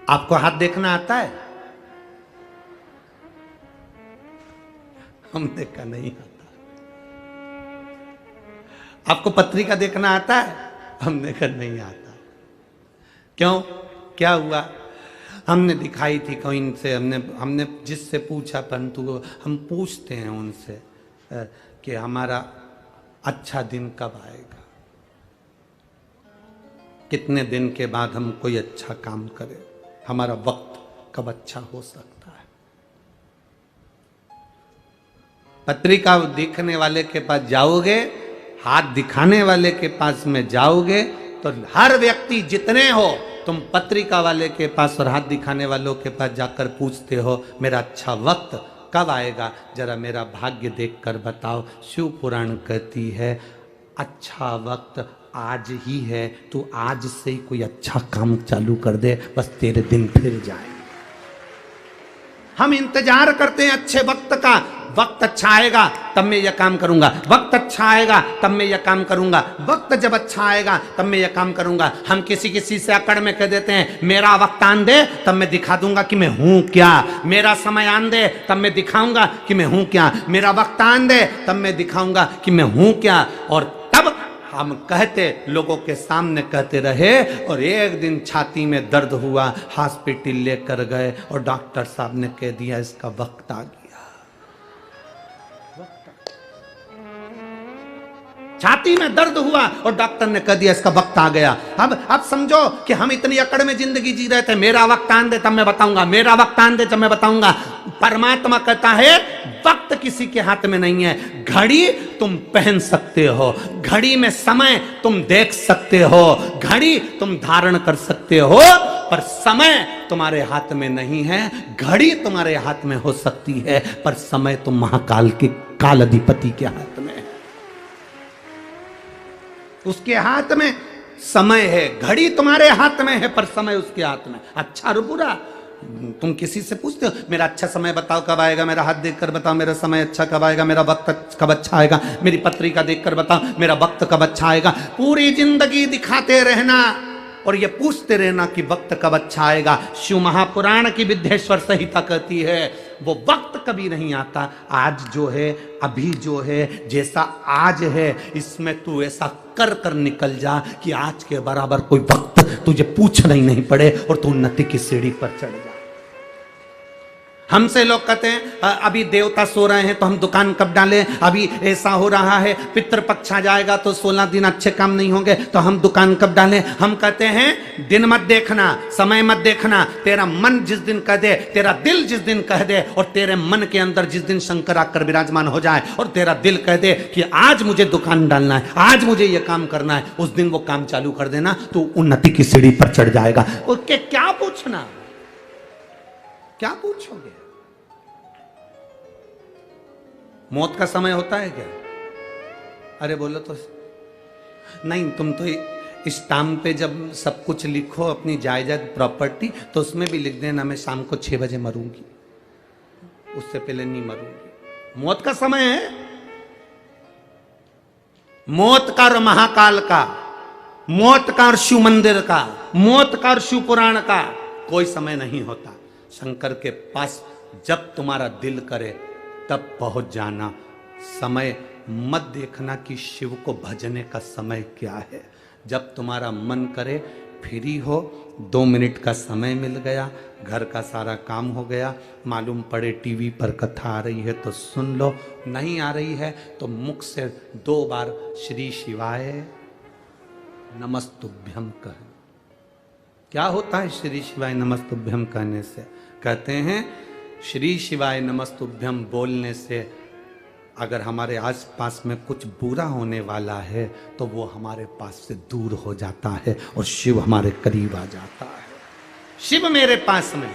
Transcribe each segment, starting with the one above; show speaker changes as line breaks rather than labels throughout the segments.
आपको हाथ देखना आता है? हमने कहा नहीं आता। आपको पत्रिका देखना आता है? हमने कहा नहीं आता। क्यों? क्या हुआ? हमने दिखाई थी कोई से, हमने जिससे पूछा, परंतु हम पूछते हैं उनसे कि हमारा अच्छा दिन कब आएगा, कितने दिन के बाद हम कोई अच्छा काम करें, हमारा वक्त कब अच्छा हो सकता है। पत्रिका दिखने वाले के पास जाओगे, हाथ दिखाने वाले के पास में जाओगे तो हर व्यक्ति जितने हो, तुम पत्रिका वाले के पास और हाथ दिखाने वालों के पास जाकर पूछते हो मेरा अच्छा वक्त कब आएगा, जरा मेरा भाग्य देखकर बताओ। शिव पुराण कहती है अच्छा वक्त आज ही है, तू आज से ही कोई अच्छा काम चालू कर दे, बस तेरे दिन फिर जाए। हम इंतजार करते हैं अच्छे वक्त का, वक्त अच्छा आएगा तब मैं यह काम करूंगा, वक्त अच्छा आएगा तब मैं यह काम करूंगा, वक्त जब अच्छा आएगा तब मैं यह काम करूंगा। हम किसी से अकड़ में कह देते हैं मेरा वक्त आन दे तब मैं दिखा दूंगा कि मैं हूं क्या, मेरा समय आन दे तब मैं दिखाऊंगा कि मैं हूं क्या, मेरा वक्त आन दे तब मैं दिखाऊंगा कि मैं हूं क्या। और तब हम कहते, लोगों के सामने कहते रहे, और एक दिन छाती में दर्द हुआ, हॉस्पिटल लेकर गए और डॉक्टर साहब ने कह दिया इसका वक्त आ गया। छाती में दर्द हुआ और डॉक्टर ने कह दिया इसका वक्त आ गया। अब समझो कि हम इतनी अकड़ में जिंदगी जी रहे थे, मेरा वक्त आन दे तब मैं बताऊंगा, मेरा वक्त आन दे तब मैं बताऊंगा। परमात्मा कहता है वक्त किसी के हाथ में नहीं है। घड़ी तुम पहन सकते हो, घड़ी में समय तुम देख सकते हो, घड़ी तुम धारण कर सकते हो, पर समय तुम्हारे हाथ में नहीं है। घड़ी तुम्हारे हाथ में हो सकती है, पर समय तुम महाकाल के काल अधिपति के हाथ में है। उसके हाथ में समय है, घड़ी तुम्हारे हाथ में है पर समय उसके हाथ में। अच्छा और बुरा तुम किसी से पूछते हो मेरा अच्छा समय बताओ कब आएगा, मेरा हाथ देखकर बताओ मेरा समय अच्छा कब आएगा, मेरा वक्त कब अच्छा आएगा, मेरी पत्रिका देखकर बताओ मेरा वक्त कब अच्छा आएगा। पूरी जिंदगी दिखाते रहना और ये पूछते रहना कि वक्त कब अच्छा आएगा। शिव महापुराण की विद्येश्वर संहिता कहती है वो वक्त कभी नहीं आता। आज जो है, अभी जो है, जैसा आज है इसमें तू ऐसा कर कर निकल जा कि आज के बराबर कोई वक्त तुझे पूछना ही नहीं पड़े और तू उन्नति की सीढ़ी पर चढ़ जा। हमसे लोग कहते हैं अभी देवता सो रहे हैं तो हम दुकान कब डालें, अभी ऐसा हो रहा है पितृपक्ष आ जाएगा तो 16 दिन अच्छे काम नहीं होंगे तो हम दुकान कब डालें। हम कहते हैं दिन मत देखना, समय मत देखना, तेरा मन जिस दिन कह दे, तेरा दिल जिस दिन कह दे, और तेरे मन के अंदर जिस दिन शंकर आकर विराजमान हो जाए और तेरा दिल कह दे कि आज मुझे दुकान डालना है, आज मुझे यह काम करना है, उस दिन वो काम चालू कर देना, तो उन्नति की सीढ़ी पर चढ़ जाएगा। उसके क्या पूछना, क्या पूछोगे? मौत का समय होता है क्या? अरे बोलो तो नहीं। तुम तो स्टाम्प पे जब सब कुछ लिखो अपनी जायदाद प्रॉपर्टी तो उसमें भी लिख देना मैं शाम को 6 बजे मरूंगी, उससे पहले नहीं मरूंगी। मौत का समय है, मौत का और महाकाल का, मौत का और शिव मंदिर का, मौत का और शिव पुराण का कोई समय नहीं होता। शंकर के पास जब तुम्हारा दिल करे तब पहुंच जाना। समय मत देखना कि शिव को भजने का समय क्या है। जब तुम्हारा मन करे, फ्री हो, 2 मिनट का समय मिल गया, घर का सारा काम हो गया, मालूम पड़े टीवी पर कथा आ रही है तो सुन लो, नहीं आ रही है तो मुख से 2 बार श्री शिवाय नमस्तुभ्यम कहें। क्या होता है श्री शिवाय नमस्तुभ्यम कहने से? कहते हैं श्री शिवाय नमस्तुभ्यम बोलने से अगर हमारे आसपास में कुछ बुरा होने वाला है तो वो हमारे पास से दूर हो जाता है और शिव हमारे करीब आ जाता है। शिव मेरे पास में,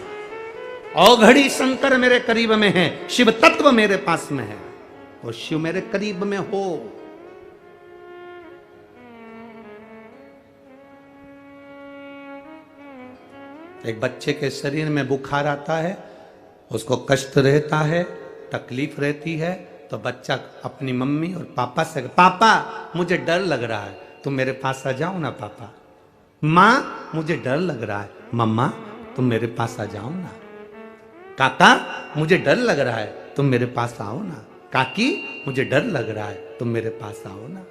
औघड़ी शंकर मेरे करीब में है, शिव तत्व मेरे पास में है और शिव मेरे करीब में हो। एक बच्चे के शरीर में बुखार आता है, उसको कष्ट रहता है, तकलीफ रहती है, तो बच्चा अपनी मम्मी और पापा से, पापा मुझे डर लग रहा है, तुम मेरे पास आ जाओ ना पापा। माँ मुझे डर लग रहा है, मम्मा तुम मेरे पास आ जाओ ना। काका मुझे डर लग रहा है, तुम मेरे पास आओ ना। काकी मुझे डर लग रहा है, तुम मेरे पास आओ ना।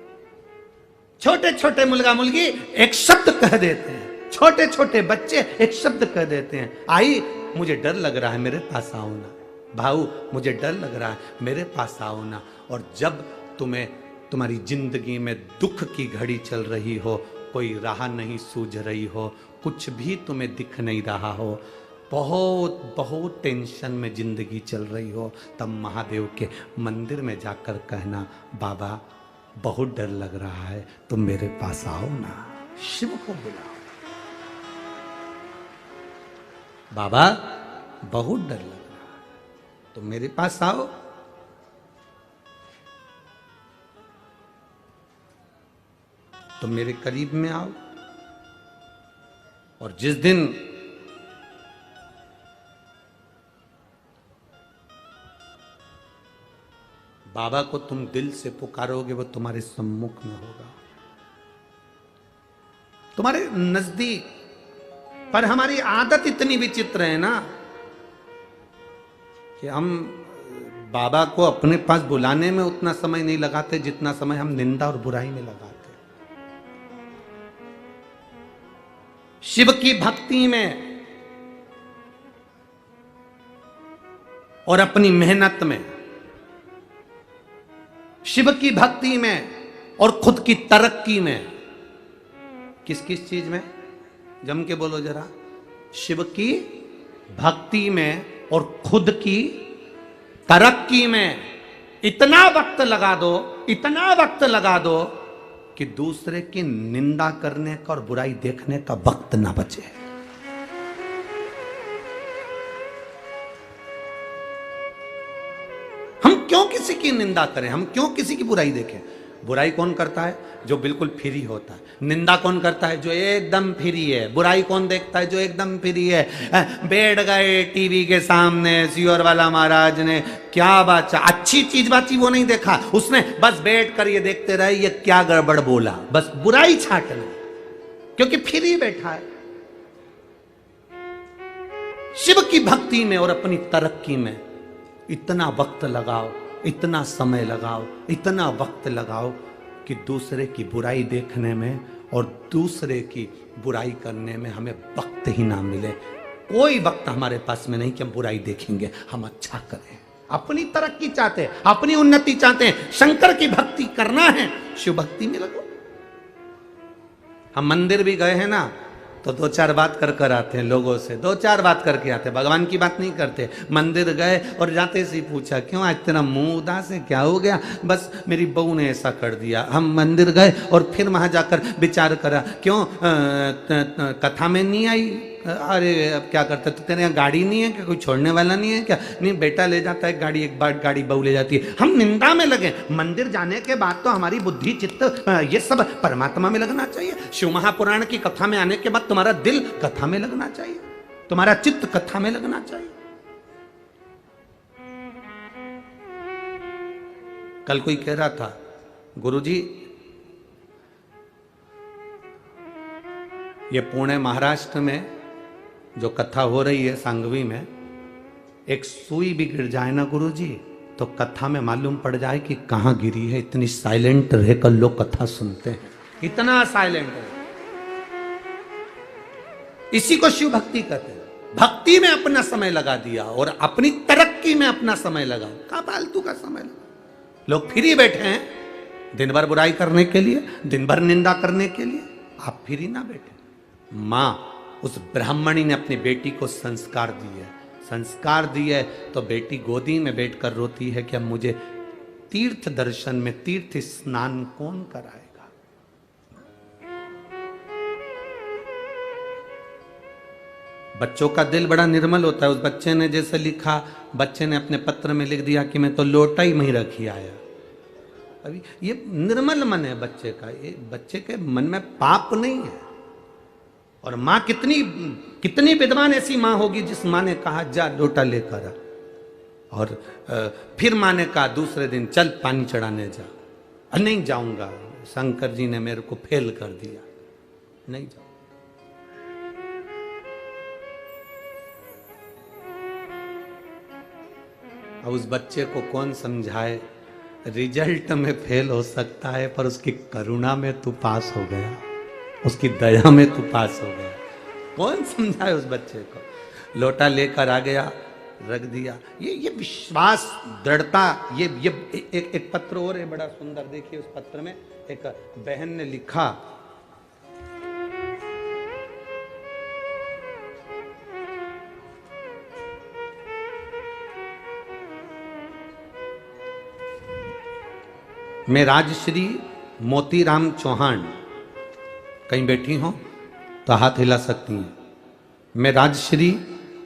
छोटे छोटे मुलगा मुलगी एक शब्द कह देते हैं, छोटे छोटे बच्चे एक शब्द कह देते हैं, आई मुझे डर लग रहा है, मेरे पास आओ ना। भाऊ मुझे डर लग रहा है, मेरे पास आओ ना। और जब तुम्हें तुम्हारी जिंदगी में दुख की घड़ी चल रही हो, कोई राह नहीं सूझ रही हो, कुछ भी तुम्हें दिख नहीं रहा हो, बहुत बहुत टेंशन में जिंदगी चल रही हो, तब महादेव के मंदिर में जाकर कहना, बाबा बहुत डर लग रहा है, तुम मेरे पास आओ ना। शिव को बुलाओ, बाबा बहुत डर लग रहा है, तुम मेरे पास आओ। तुम मेरे करीब में आओ। और जिस दिन बाबा को तुम दिल से पुकारोगे, वो तुम्हारे सम्मुख में होगा, तुम्हारे नजदीक। पर हमारी आदत इतनी विचित्र है ना कि हम बाबा को अपने पास बुलाने में उतना समय नहीं लगाते जितना समय हम निंदा और बुराई में लगाते। शिव की भक्ति में और अपनी मेहनत में, शिव की भक्ति में और खुद की तरक्की में, किस किस चीज में, जम के बोलो जरा, शिव की भक्ति में और खुद की तरक्की में इतना वक्त लगा दो, इतना वक्त लगा दो कि दूसरे की निंदा करने का और बुराई देखने का वक्त ना बचे। हम क्यों किसी की निंदा करें, हम क्यों किसी की बुराई देखें। बुराई कौन करता है? जो बिल्कुल फ्री होता है। निंदा कौन करता है? जो एकदम फ्री है। बुराई कौन देखता है? जो एकदम फ्री है। बैठ गए टीवी के सामने, सियोर वाला महाराज ने क्या बात, अच्छी चीज बाची वो नहीं देखा उसने, बस बैठ कर ये देखते रहे ये क्या गड़बड़ बोला, बस बुराई छाटना, क्योंकि फ्री बैठा है। शिव की भक्ति में और अपनी तरक्की में इतना वक्त लगाओ, इतना समय लगाओ, इतना वक्त लगाओ कि दूसरे की बुराई देखने में और दूसरे की बुराई करने में हमें वक्त ही ना मिले। कोई वक्त हमारे पास में नहीं कि हम बुराई देखेंगे, हम अच्छा करें। अपनी तरक्की चाहते हैं, अपनी उन्नति चाहते हैं, शंकर की भक्ति करना है, शिव भक्ति में लगो। हम मंदिर भी गए हैं ना तो दो चार बात कर कर आते हैं लोगों से, दो चार बात करके आते हैं, भगवान की बात नहीं करते। मंदिर गए और जाते से पूछा, क्यों आज तेरा मुंह उदास है, क्या हो गया? बस मेरी बहू ने ऐसा कर दिया। हम मंदिर गए और फिर वहां जाकर विचार करा, क्यों कथा में नहीं आई? अरे अब क्या करता, तो तेरे यहाँ गाड़ी नहीं है क्या? कोई छोड़ने वाला नहीं है क्या? नहीं, बेटा ले जाता है गाड़ी, एक बार गाड़ी बहू ले जाती है। हम निंदा में लगे। मंदिर जाने के बाद तो हमारी बुद्धि चित्त ये सब परमात्मा में लगना चाहिए। शिव महापुराण की कथा में आने के बाद तुम्हारा दिल कथा में लगना चाहिए, तुम्हारा चित्त कथा में लगना चाहिए। कल कोई कह रहा था, गुरुजी ये पुणे महाराष्ट्र में जो कथा हो रही है सांगवी में, एक सुई भी गिर जाए ना गुरुजी तो कथा में मालूम पड़ जाए कि कहां गिरी है। इतनी साइलेंट रहकर लोग कथा सुनते हैं, इतना साइलेंट है। इसी को शिव भक्ति कहते हैं। भक्ति में अपना समय लगा दिया और अपनी तरक्की में अपना समय लगा। कहां फालतू का समय लगा। लोग फ्री बैठे हैं दिन भर बुराई करने के लिए, दिन भर निंदा करने के लिए। आप फ्री ना बैठे। मां उस ब्राह्मणी ने अपनी बेटी को संस्कार दिए, संस्कार दिए तो बेटी गोदी में बैठकर रोती है कि अब मुझे तीर्थ दर्शन में तीर्थ स्नान कौन कराएगा। बच्चों का दिल बड़ा निर्मल होता है। उस बच्चे ने जैसे लिखा, बच्चे ने अपने पत्र में लिख दिया कि मैं तो लोटा ही वहीं रखी आया। अभी ये निर्मल मन है बच्चे का, ये बच्चे के मन में पाप नहीं है। और मां कितनी विद्वान ऐसी मां होगी जिस मां ने कहा जा लोटा लेकर आ, और फिर मां ने कहा दूसरे दिन चल पानी चढ़ाने जा। नहीं जाऊंगा, शंकर जी ने मेरे को फेल कर दिया, नहीं जाऊंगा। अब उस बच्चे को कौन समझाए, रिजल्ट में फेल हो सकता है पर उसकी करुणा में तू पास हो गया, उसकी दया में तू पास हो गया। कौन समझाए उस बच्चे को। लोटा लेकर आ गया, रख दिया। ये विश्वास, दृढ़ता। ये एक पत्र और है बड़ा सुंदर, देखिए उस पत्र में एक बहन ने लिखा, मैं राजश्री मोतीराम चौहान, कहीं बैठी हो तो हाथ हिला सकती हैं। मैं राजश्री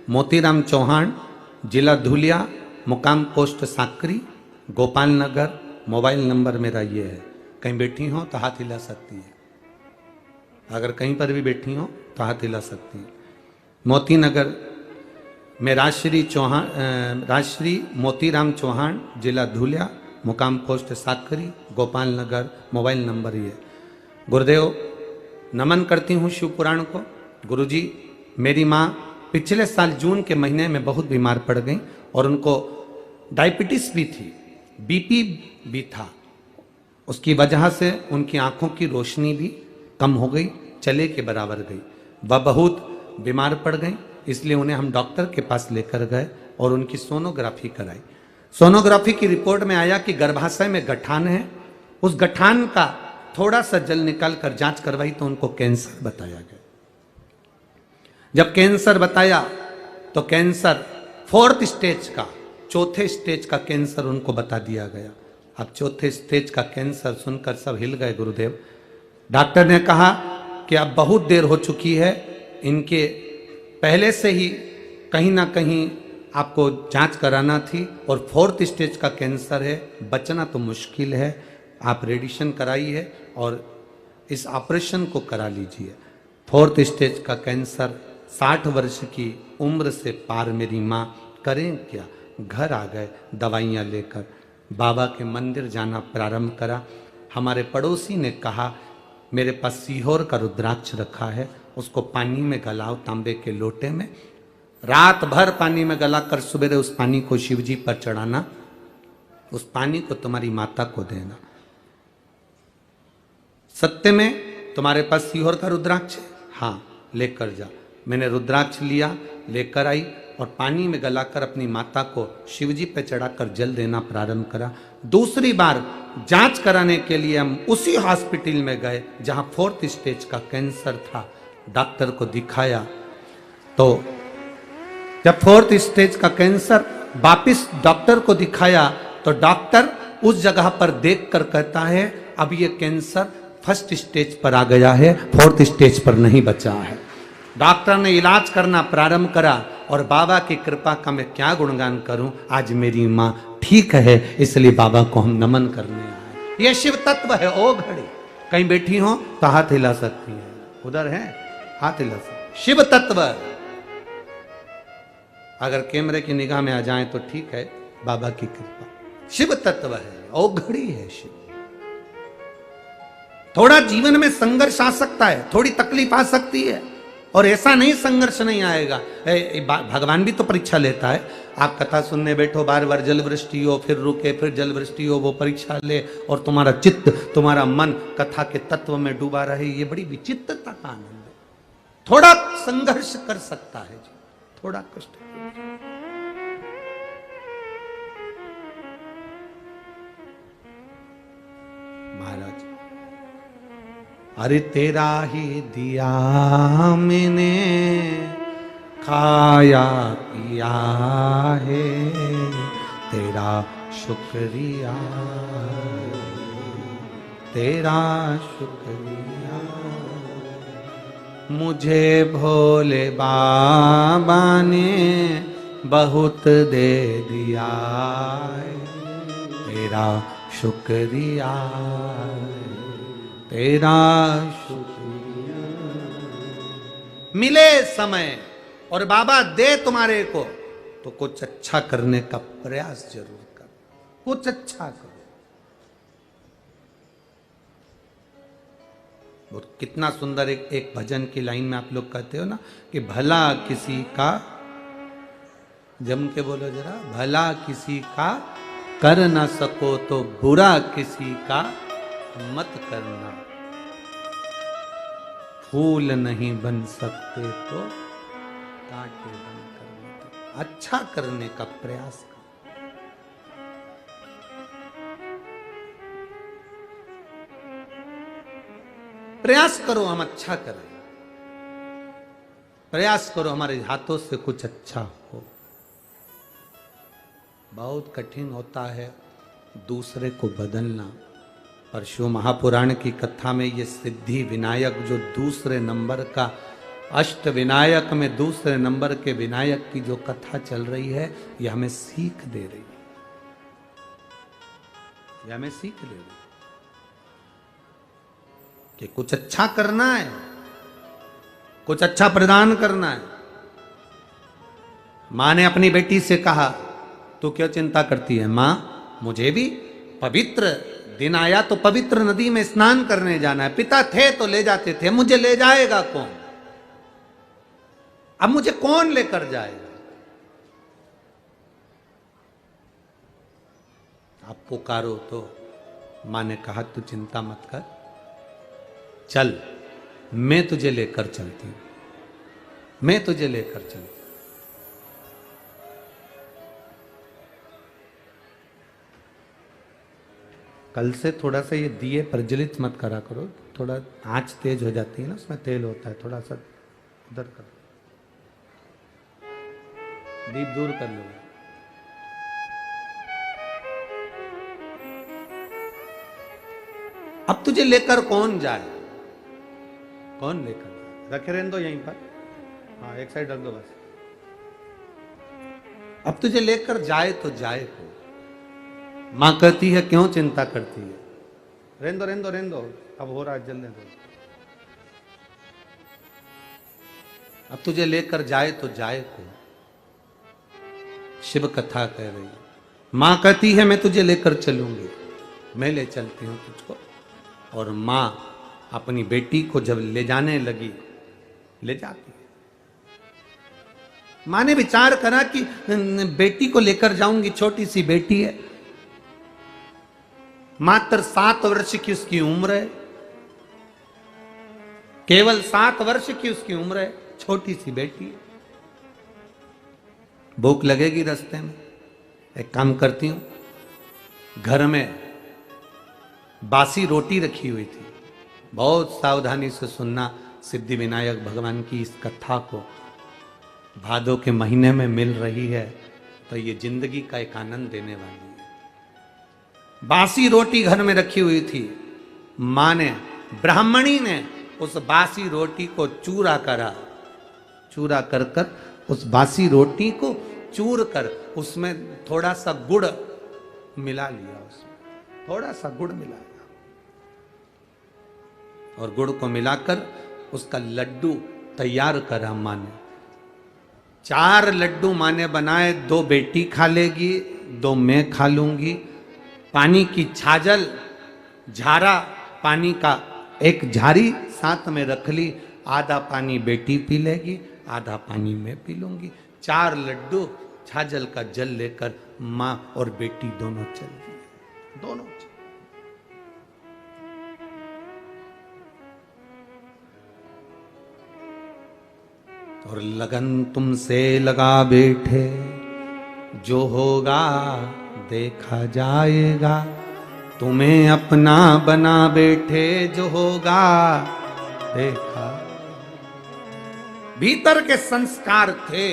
मोतीराम चौहान, जिला धुलिया, मुकाम पोस्ट साकरी, गोपाल नगर, मोबाइल नंबर मेरा ये है। कहीं बैठी हो तो हाथ हिला सकती है। अगर कहीं पर भी बैठी हो तो हाथ हिला सकती है। मोती नगर में राजश्री मोतीराम चौहान, जिला धुलिया, मुकाम पोस्ट साकरी, गोपाल नगर, मोबाइल नंबर ये। गुरुदेव नमन करती हूँ शिव पुराण को। गुरुजी, मेरी माँ पिछले साल जून के महीने में बहुत बीमार पड़ गई और उनको डायबिटीज भी थी, बीपी भी था। उसकी वजह से उनकी आंखों की रोशनी भी कम हो गई, चले के बराबर गई। वह बहुत बीमार पड़ गई, इसलिए उन्हें हम डॉक्टर के पास लेकर गए और उनकी सोनोग्राफी कराई। सोनोग्राफी की रिपोर्ट में आया कि गर्भाशय में गठान है। उस गठान का थोड़ा सा जल निकाल कर जांच करवाई तो उनको कैंसर बताया गया। जब कैंसर बताया तो कैंसर 4th स्टेज का, चौथे स्टेज का कैंसर उनको बता दिया गया। अब चौथे स्टेज का कैंसर सुनकर सब हिल गए गुरुदेव। डॉक्टर ने कहा कि अब बहुत देर हो चुकी है, इनके पहले से ही कहीं ना कहीं आपको जांच कराना थी और 4th स्टेज का कैंसर है, बचना तो मुश्किल है। आप रेडिएशन कराइए और इस ऑपरेशन को करा लीजिए। 4th स्टेज का कैंसर, 60 वर्ष की उम्र से पार मेरी माँ, करें क्या। घर आ गए दवाइयाँ लेकर, बाबा के मंदिर जाना प्रारंभ करा। हमारे पड़ोसी ने कहा मेरे पास सीहोर का रुद्राक्ष रखा है, उसको पानी में गलाओ तांबे के लोटे में, रात भर पानी में गलाकर सुबह उस पानी को शिव जी पर चढ़ाना, उस पानी को तुम्हारी माता को देना। सत्य में तुम्हारे पास सीहोर का रुद्राक्ष है? हाँ, लेकर जा। मैंने रुद्राक्ष लिया, लेकर आई और पानी में गलाकर अपनी माता को शिव जी पे चढ़ाकर जल देना प्रारंभ करा। दूसरी बार जांच कराने के लिए हम उसी हॉस्पिटल में गए जहां 4th स्टेज का कैंसर था। डॉक्टर को दिखाया तो जब 4th स्टेज का कैंसर, वापिस डॉक्टर को दिखाया तो डॉक्टर उस जगह पर देखकर कहता है अब ये कैंसर 1st स्टेज पर आ गया है, 4th स्टेज पर नहीं बचा है। डॉक्टर ने इलाज करना प्रारंभ करा और बाबा की कृपा का मैं क्या गुणगान करूं। आज मेरी माँ ठीक है, इसलिए बाबा को हम नमन करने आए। ये शिव तत्व है। ओ घड़ी कहीं बैठी हो तो हाथ हिला सकती है, उधर है हाथ हिला सकती। शिव तत्व अगर कैमरे की निगाह में आ जाए तो ठीक है, बाबा की कृपा। शिव तत्व है, ओ घड़ी है शिव। थोड़ा जीवन में संघर्ष आ सकता है, थोड़ी तकलीफ आ सकती है, और ऐसा नहीं संघर्ष नहीं आएगा। भगवान भी तो परीक्षा लेता है। आप कथा सुनने बैठो, बार बार जल वृष्टि हो, फिर रुके, फिर जल वृष्टि हो, वो परीक्षा ले और तुम्हारा चित्त, तुम्हारा मन कथा के तत्व में डूबा रहे। ये बड़ी विचित्रता का आनंद है। थोड़ा संघर्ष कर सकता है, थोड़ा कष्ट। महाराज, अरे तेरा ही दिया मैंने खाया पिया है, तेरा शुक्रिया, तेरा शुक्रिया। मुझे भोले बाबा ने बहुत दे दिया है, तेरा शुक्रिया, तेरा शुक्रिया। मिले समय और बाबा दे तुम्हारे को तो कुछ अच्छा करने का प्रयास जरूर कर, कुछ अच्छा करो। और कितना सुंदर एक भजन की लाइन में आप लोग कहते हो ना कि भला किसी का जम के बोलो जरा, भला किसी का कर ना सको तो बुरा किसी का मत करना। फूल नहीं बन सकते तो कांटे बन करना। अच्छा करने का प्रयास करो। प्रयास करो हम अच्छा करें, प्रयास करो हमारे हाथों से कुछ अच्छा हो। बहुत कठिन होता है दूसरे को बदलना। पर शिव महापुराण की कथा में ये सिद्धि विनायक जो दूसरे नंबर का, अष्ट विनायक में दूसरे नंबर के विनायक की जो कथा चल रही है, ये हमें सीख दे रही है। ये हमें सीख दे रही है कि कुछ अच्छा करना है, कुछ अच्छा प्रदान करना है। मां ने अपनी बेटी से कहा, तू क्यों चिंता करती है मां, मुझे भी पवित्र दिन आया तो पवित्र नदी में स्नान करने जाना है। पिता थे तो ले जाते थे, मुझे ले जाएगा कौन? अब मुझे कौन लेकर जाएगा? आप पुकारो तो मां ने कहा, तू चिंता मत कर, चल मैं तुझे लेकर चलती हूं, मैं तुझे लेकर चलती हूं। कल से थोड़ा सा ये दिए प्रज्वलित मत करा करो, थोड़ा आंच तेज हो जाती है ना, उसमें तेल होता है, थोड़ा सा उधर करो, दीप दूर कर लो। अब तुझे लेकर कौन जाए? कौन लेकर जाए? रखे रहने दो यहीं पर, हाँ एक साइड रख दो बस। अब तुझे लेकर जाए तो जाए को। मां कहती है क्यों चिंता करती है? रहने दो रहने दो रहने दो, अब हो रहा है, जल्दी दो। अब तुझे लेकर जाए तो जाए को। शिव कथा कह रही है, मां कहती है मैं तुझे लेकर चलूंगी, मैं ले चलती हूं तुझको। और मां अपनी बेटी को जब ले जाने लगी, ले जाती है। मां ने विचार करा कि बेटी को लेकर जाऊंगी, छोटी सी बेटी है, मात्र 7 वर्ष की उसकी उम्र है, केवल 7 वर्ष की उसकी उम्र है, छोटी सी बेटी है। भूख लगेगी रास्ते में, एक काम करती हूं, घर में बासी रोटी रखी हुई थी। बहुत सावधानी से सुनना सिद्धि विनायक भगवान की इस कथा को। भादों के महीने में मिल रही है तो ये जिंदगी का एक आनंद देने वाली है। बासी रोटी घर में रखी हुई थी। मां ने, ब्राह्मणी ने उस बासी रोटी को चूरा करा, चूरा कर कर उस बासी रोटी को चूर कर उसमें थोड़ा सा गुड़ मिला लिया, उसमें थोड़ा सा गुड़ मिला लिया और गुड़ को मिलाकर उसका लड्डू तैयार करा मां ने। 4 लड्डू मां ने बनाए, 2 बेटी खा लेगी, 2 मैं खा लूंगी। पानी की छाजल, झारा पानी का एक झारी साथ में रख ली, आधा पानी बेटी पी लेगी, आधा पानी मैं पी लूंगी। 4 लड्डू छाजल का जल लेकर मां और बेटी दोनों चल दिए, दोनों चल। और लगन तुमसे लगा बैठे, जो होगा देखा जाएगा, तुम्हें अपना बना बैठे, जो होगा देखा। भीतर के संस्कार थे,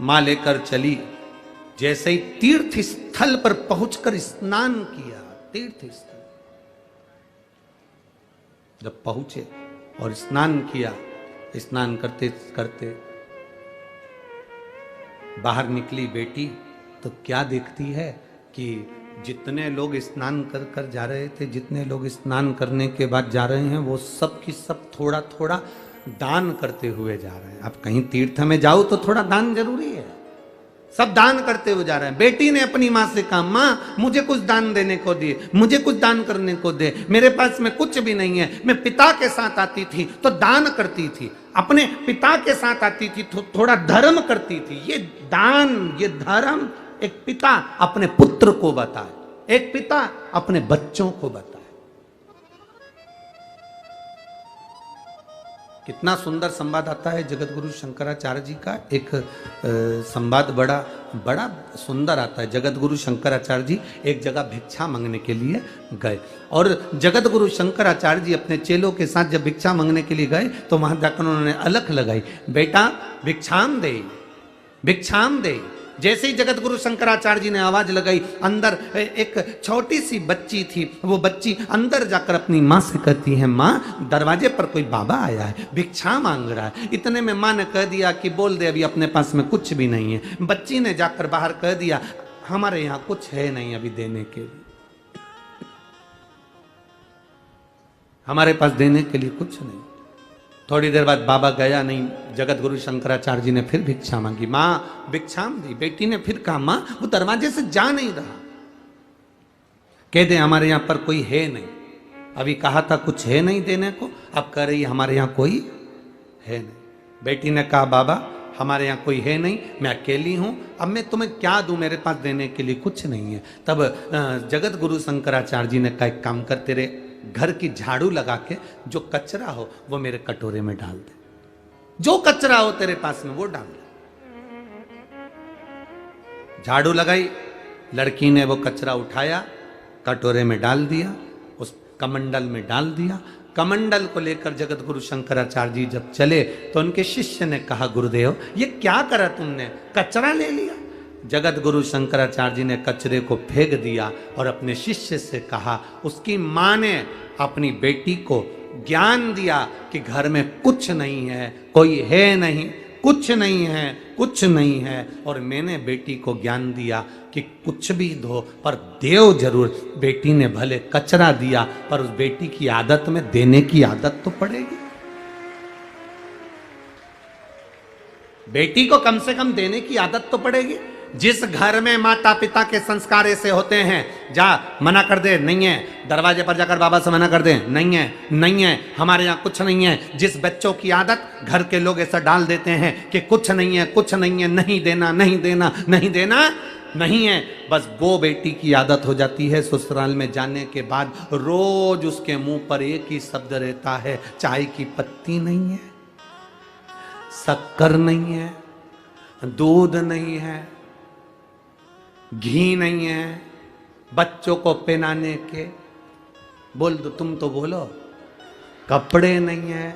मां लेकर चली। जैसे ही तीर्थ स्थल पर पहुंचकर स्नान किया, तीर्थ स्थल जब पहुंचे और स्नान किया, स्नान करते करते बाहर निकली बेटी तो क्या देखती है कि जितने लोग स्नान कर कर जा रहे थे, जितने लोग स्नान करने के बाद जा रहे हैं, वो सब की सब थोड़ा थोड़ा दान करते हुए जा रहे हैं। आप कहीं तीर्थ में जाओ तो थोड़ा दान जरूरी है, सब दान करते हुए जा रहे हैं। बेटी ने अपनी माँ से कहा, माँ मुझे कुछ दान देने को दे, मुझे कुछ दान करने को दे, मेरे पास में कुछ भी नहीं है। मैं पिता के साथ आती थी तो दान करती थी, अपने पिता के साथ आती थी तो थोड़ा धर्म करती थी। ये दान, ये धर्म एक पिता अपने पुत्र को बताए, एक पिता अपने बच्चों को बताए। कितना सुंदर संवाद आता है जगत गुरु शंकराचार्य जी का। एक संवाद बड़ा बड़ा सुंदर आता है। जगत गुरु शंकराचार्य जी एक जगह भिक्षा मांगने के लिए गए, और जगत गुरु शंकराचार्य जी अपने चेलों के साथ जब भिक्षा मांगने के लिए गए तो वहां जाकर उन्होंने अलख लगाई, बेटा भिक्षाम दे, भिक्षाम दे। जैसे ही जगत गुरु शंकराचार्य जी ने आवाज लगाई, अंदर एक छोटी सी बच्ची थी, वो बच्ची अंदर जाकर अपनी माँ से कहती है, माँ दरवाजे पर कोई बाबा आया है, भिक्षा मांग रहा है। इतने में माँ ने कह दिया कि बोल दे, अभी अपने पास में कुछ भी नहीं है। बच्ची ने जाकर बाहर कह दिया, हमारे यहाँ कुछ है नहीं अभी देने के लिए, हमारे पास देने के लिए कुछ नहीं। थोड़ी देर बाद बाबा गया नहीं, जगत गुरु शंकराचार्य जी ने फिर भिक्षा मांगी, माँ भिक्षाम दी। बेटी ने फिर कहा, माँ वो दरवाजे से जा नहीं रहा, कह दे हमारे यहाँ पर कोई है नहीं। अभी कहा था कुछ है नहीं देने को, अब कह रही हमारे यहाँ कोई है नहीं। बेटी ने कहा, बाबा हमारे यहाँ कोई है नहीं, मैं अकेली हूँ, अब मैं तुम्हें क्या दूं, मेरे पास देने के लिए कुछ नहीं है। तब जगत गुरु शंकराचार्य जी ने कहा, एक काम कर, तेरे घर की झाड़ू लगा के जो कचरा हो वो मेरे कटोरे में डाल दे, जो कचरा हो तेरे पास में वो डाल दे। झाड़ू लगाई, लड़की ने वो कचरा उठाया, कटोरे में डाल दिया, उस कमंडल में डाल दिया। कमंडल को लेकर जगत गुरु शंकराचार्य जी जब चले तो उनके शिष्य ने कहा, गुरुदेव ये क्या करा तुमने, कचरा ले लिया। जगत गुरु शंकराचार्य जी ने कचरे को फेंक दिया और अपने शिष्य से कहा, उसकी माँ ने अपनी बेटी को ज्ञान दिया कि घर में कुछ नहीं है, कोई है नहीं, कुछ नहीं है, कुछ नहीं है, और मैंने बेटी को ज्ञान दिया कि कुछ भी दो पर देव जरूर। बेटी ने भले कचरा दिया पर उस बेटी की आदत में देने की आदत तो पड़ेगी। बेटी को कम से कम देने की आदत तो पड़ेगी। जिस घर में माता पिता के संस्कार ऐसे होते हैं, जा मना कर दे, नहीं है, दरवाजे पर जाकर बाबा से मना कर दे, नहीं है, नहीं है, हमारे यहाँ कुछ नहीं है। जिस बच्चों की आदत घर के लोग ऐसा डाल देते हैं कि कुछ नहीं है, कुछ नहीं है, नहीं देना, नहीं देना, नहीं देना, नहीं है, बस वो बेटी की आदत हो जाती है। ससुराल में जाने के बाद रोज उसके मुंह पर एक ही शब्द रहता है, चाय की पत्ती नहीं है, शक्कर नहीं है, दूध नहीं है, घी नहीं है, बच्चों को पहनाने के, बोल दो तुम तो बोलो, कपड़े नहीं है,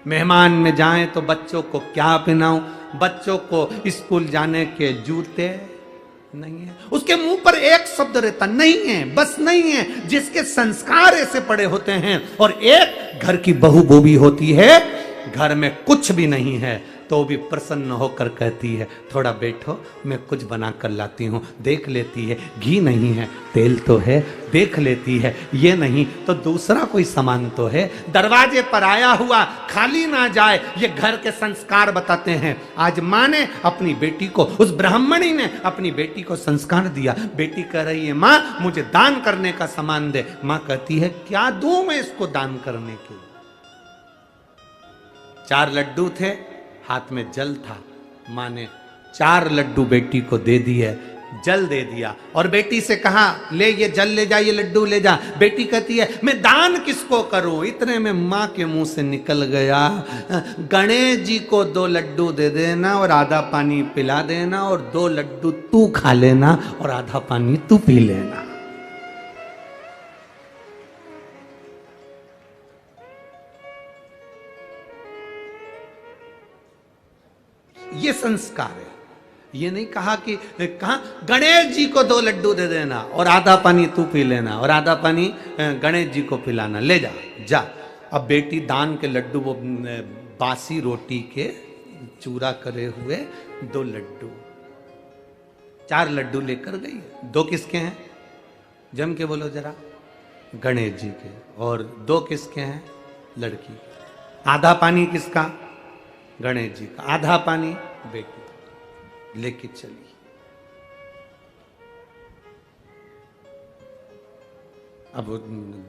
मेहमान में जाएं तो बच्चों को क्या पहनाऊं, बच्चों को स्कूल जाने के जूते नहीं है। उसके मुंह पर एक शब्द रहता, नहीं है, बस नहीं है। जिसके संस्कार ऐसे पड़े होते हैं, और एक घर की बहू वो भी होती है, घर में कुछ भी नहीं है तो भी प्रसन्न होकर कहती है, थोड़ा बैठो मैं कुछ बना कर लाती हूँ। देख लेती है, घी नहीं है, तेल तो है, देख लेती है, ये नहीं तो दूसरा कोई सामान तो है। दरवाजे पर आया हुआ खाली ना जाए, ये घर के संस्कार बताते हैं। आज माँ ने अपनी बेटी को, उस ब्राह्मणी ने अपनी बेटी को संस्कार दिया। बेटी कह रही है, माँ मुझे दान करने का सामान दे। माँ कहती है, क्या दूं मैं इसको दान करने के? 4 लड्डू थे, हाथ में जल था। माँ ने 4 लड्डू बेटी को दे दिए, जल दे दिया, और बेटी से कहा, ले ये जल ले जा, ये लड्डू ले जा। बेटी कहती है, मैं दान किसको करूं? इतने में माँ के मुंह से निकल गया, गणेश जी को 2 लड्डू दे देना और आधा पानी पिला देना, और 2 लड्डू तू खा लेना और आधा पानी तू पी लेना। ये संस्कार है। ये नहीं कहा कि, कहा गणेश जी को 2 लड्डू दे देना और आधा पानी तू पी लेना और आधा पानी गणेश जी को पिलाना, ले जा जा। अब बेटी दान के लड्डू, वो बासी रोटी के चूरा करे हुए 2 लड्डू, 4 लड्डू लेकर गई। 2 किसके हैं? जम के बोलो जरा। गणेश जी के। और 2 किसके हैं? लड़की के। आधा पानी किसका? गणेश जी का। आधा पानी बेटी लेके चली। अब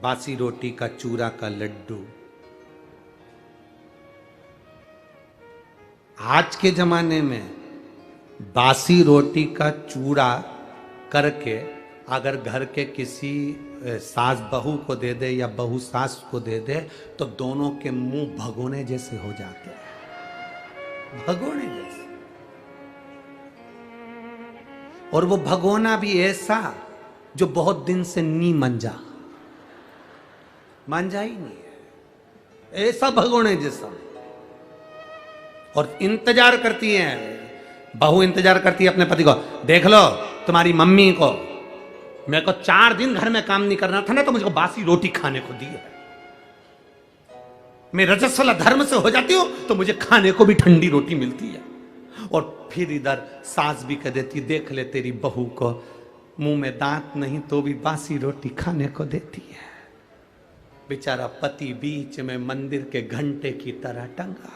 बासी रोटी का चूरा का लड्डू, आज के जमाने में बासी रोटी का चूरा करके अगर घर के किसी सास बहू को दे दे या बहू सास को दे दे तो दोनों के मुंह भगोने जैसे हो जाते हैं, भगोने जैसे। और वो भगोना भी ऐसा जो बहुत दिन से नी मंजा ही नहीं है, ऐसा भगोने जैसा। और इंतजार करती है बहू, इंतजार करती है अपने पति को, देख लो तुम्हारी मम्मी को, मेरे को 4 दिन घर में काम नहीं करना था ना तो मुझको बासी रोटी खाने को दी है। मैं रजस्वला धर्म से हो जाती हूं तो मुझे खाने को भी ठंडी रोटी मिलती है। और फिर इधर सास भी कह देती, देख ले तेरी बहू को मुंह में दांत नहीं तो भी बासी रोटी खाने को देती है। बेचारा पति बीच में मंदिर के घंटे की तरह टंगा।